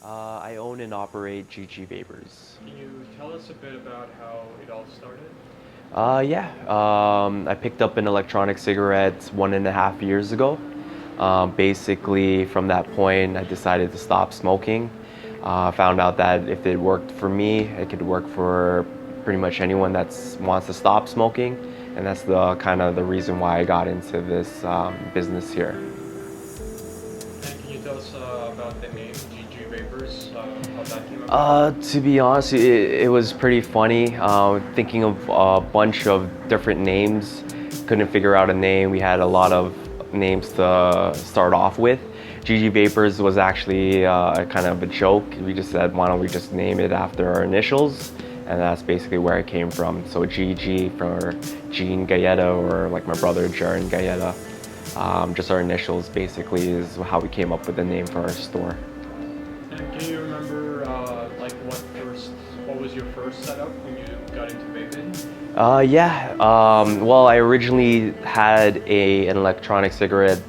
I own and operate GG Vapers. Can you tell us a bit about how it all started? Yeah, I picked up an electronic cigarette 1.5 years ago. Basically, from that point, I decided to stop smoking. Found out that if it worked for me, it could work for pretty much anyone that wants to stop smoking, and that's the kind of the reason why I got into this business here. And can you tell us about the name GG Vapers, how that came about? To be honest, it was pretty funny. Thinking of a bunch of different names, couldn't figure out a name. We had a lot of names to start off with. GG Vapors was actually kind of a joke. We just said, why don't we just name it after our initials? And that's basically where it came from. So GG for Jean Galletta, or like my brother Jaron Galletta. Just our initials basically is how we came up with the name for our store. And can you remember what was your first setup when you got into vaping? Yeah. Well, I originally had an electronic cigarette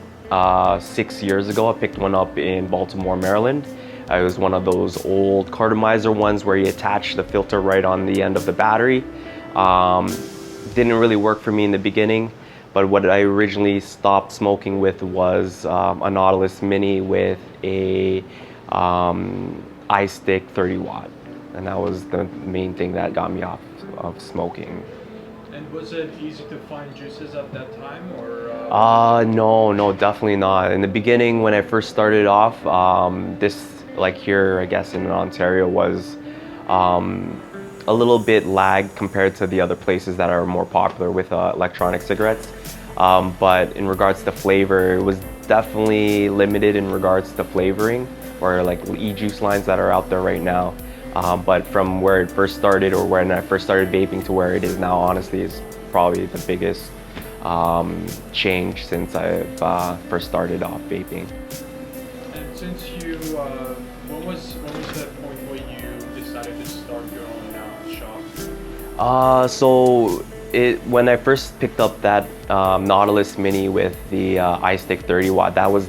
6 years ago. I picked one up in Baltimore, Maryland. It was one of those old cartomizer ones where you attach the filter right on the end of the battery. Didn't really work for me in the beginning, but what I originally stopped smoking with was a Nautilus Mini with a iStick 30 watt, and that was the main thing that got me off of smoking. And was it easy to find juices at that time, or? No, definitely not. In the beginning, when I first started off, this, like here, I guess in Ontario, was a little bit lagged compared to the other places that are more popular with electronic cigarettes. But in regards to flavor, it was definitely limited in regards to flavoring, or like e-juice lines that are out there right now. But from where it first started, or when I first started vaping, to where it is now, honestly, is probably the biggest change since I've first started off vaping. And since when was the point where you decided to start your own shop? When I first picked up that Nautilus Mini with the iStick 30 watt, that was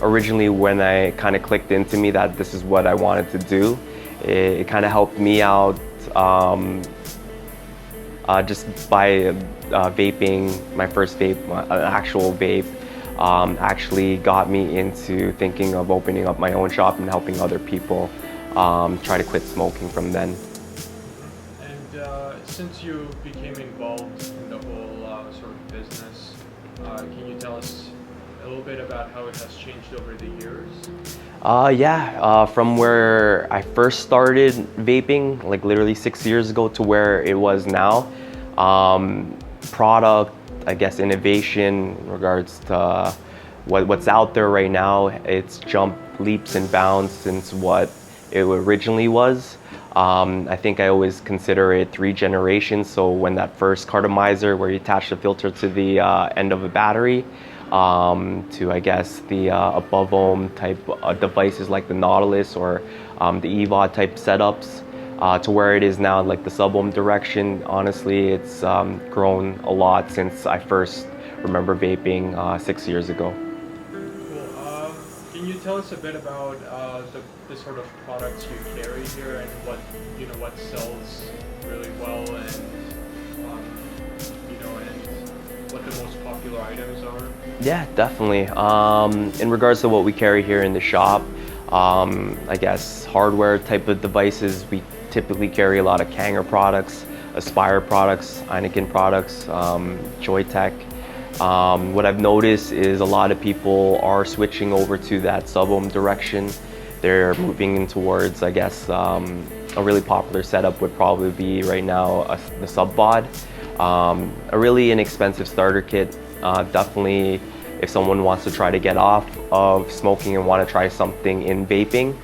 originally when I kind of clicked into me that this is what I wanted to do. It kind of helped me out just by vaping. My first vape, an actual vape, actually got me into thinking of opening up my own shop and helping other people try to quit smoking from then. And since you became involved in the whole sort of business, can you tell us a little bit about how it has changed over the years? Yeah, from where I first started vaping, like literally 6 years ago, to where it was now. Product, I guess, innovation in regards to what's out there right now, it's jumped leaps and bounds since what it originally was. I think I always consider it 3 generations. So when that first cartomizer, where you attach the filter to the end of a battery, to I guess the above ohm type devices like the Nautilus, or the EVOD type setups, to where it is now, like the sub ohm direction. Honestly, it's grown a lot since I first remember vaping 6 years ago. Cool. Can you tell us a bit about the sort of products you carry here, and what sells really well, and what the most popular items are? Yeah, definitely. In regards to what we carry here in the shop, I guess hardware type of devices, we typically carry a lot of Kanger products, Aspire products, Heineken products, Joytech. What I've noticed is a lot of people are switching over to that sub-ohm direction. They're moving in towards, I guess, a really popular setup would probably be right now the sub-bod. A really inexpensive starter kit. Definitely, if someone wants to try to get off of smoking and want to try something in vaping,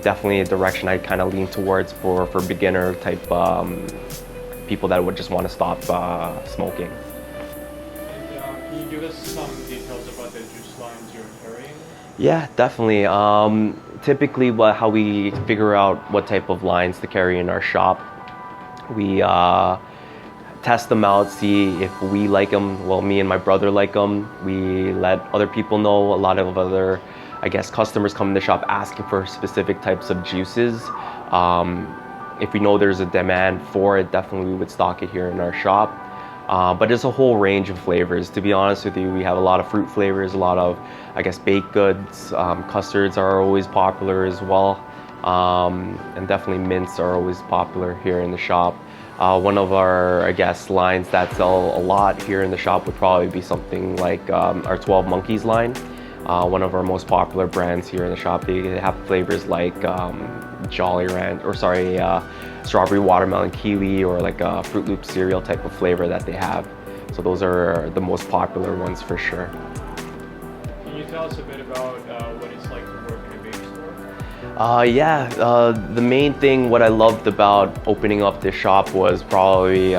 definitely a direction I'd kind of lean towards for beginner type people that would just want to stop smoking. And can you give us some details about the juice lines you're carrying? Yeah, definitely. Typically, how we figure out what type of lines to carry in our shop, we test them out, see if we like them. Well, me and my brother like them. We let other people know. A lot of other I guess customers come in the shop asking for specific types of juices. If we know there's a demand for it, definitely we would stock it here in our shop. But there's a whole range of flavors. To be honest with you, we have a lot of fruit flavors, a lot of, I guess, baked goods. Custards are always popular as well. And definitely mints are always popular here in the shop. One of our, I guess, lines that sell a lot here in the shop would probably be something like our 12 Monkeys line. One of our most popular brands here in the shop. They have flavors like Jolly Ranch, or sorry, strawberry watermelon kiwi, or like a Fruit Loop cereal type of flavor that they have. So those are the most popular ones for sure. Can you tell us a bit about what it's like to work in a vape store? Yeah, the main thing, what I loved about opening up this shop was probably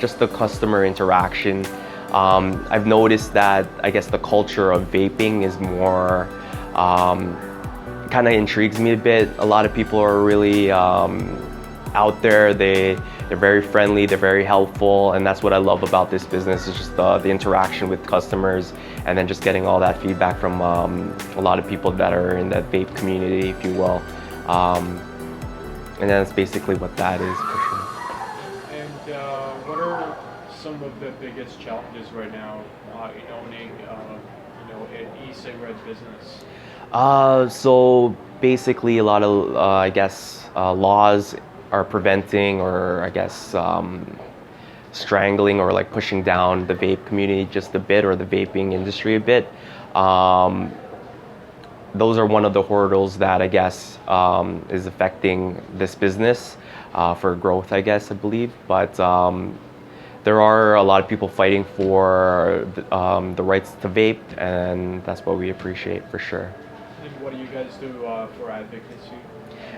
just the customer interaction. I've noticed that, I guess, the culture of vaping is more, kind of intrigues me a bit. A lot of people are really out there. They're very friendly, they're very helpful, and that's what I love about this business, is just the interaction with customers, and then just getting all that feedback from a lot of people that are in that vape community, if you will. And that's basically what that is for sure. And what are some of the biggest challenges right now in owning, an e-cigarette business? So basically a lot of, I guess, laws are preventing, or I guess strangling or like pushing down the vape community just a bit, or the vaping industry a bit. Those are one of the hurdles that I guess is affecting this business for growth, I guess, I believe. But there are a lot of people fighting for the rights to vape, and that's what we appreciate for sure. And what do you guys do for advocacy?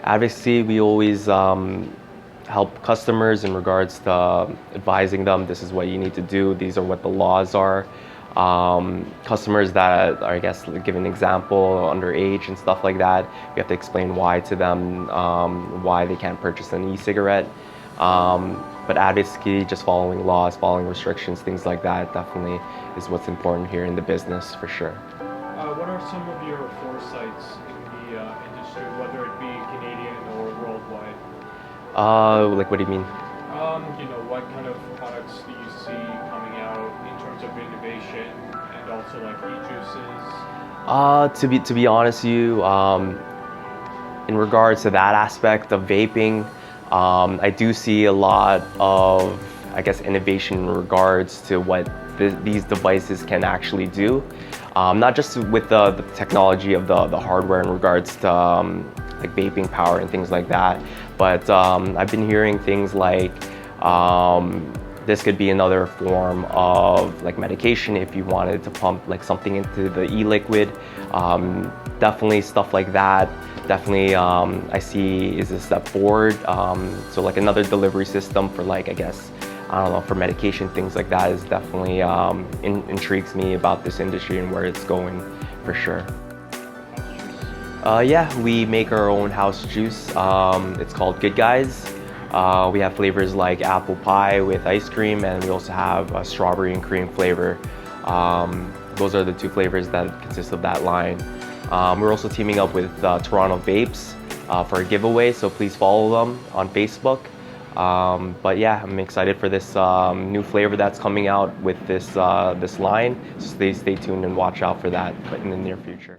Advocacy, we always help customers in regards to advising them, this is what you need to do, these are what the laws are. Customers that are, I guess, give an example, underage and stuff like that, we have to explain why to them, why they can't purchase an e-cigarette. But advocacy, just following laws, following restrictions, things like that, definitely is what's important here in the business for sure. What are some of your foresights in the industry, whether it be Canadian or worldwide? Like, what do you mean? What kind of products do you see coming out in terms of innovation, and also like e-juices? To be honest with you, in regards to that aspect of vaping, I do see a lot of, I guess, innovation in regards to what these devices can actually do. Not just with the technology of the hardware in regards to like vaping power and things like that, but I've been hearing things like this could be another form of like medication if you wanted to pump like something into the e-liquid. Definitely stuff like that. Definitely I see is a step forward. So like another delivery system for, like, I guess, I don't know, for medication, things like that is definitely intrigues me about this industry and where it's going for sure. Yeah, we make our own house juice. It's called Good Guys. We have flavors like apple pie with ice cream, and we also have a strawberry and cream flavor. Those are the two flavors that consist of that line. We're also teaming up with Toronto Vapes for a giveaway, so please follow them on Facebook. But yeah, I'm excited for this new flavor that's coming out with this line. So stay tuned and watch out for that in the near future.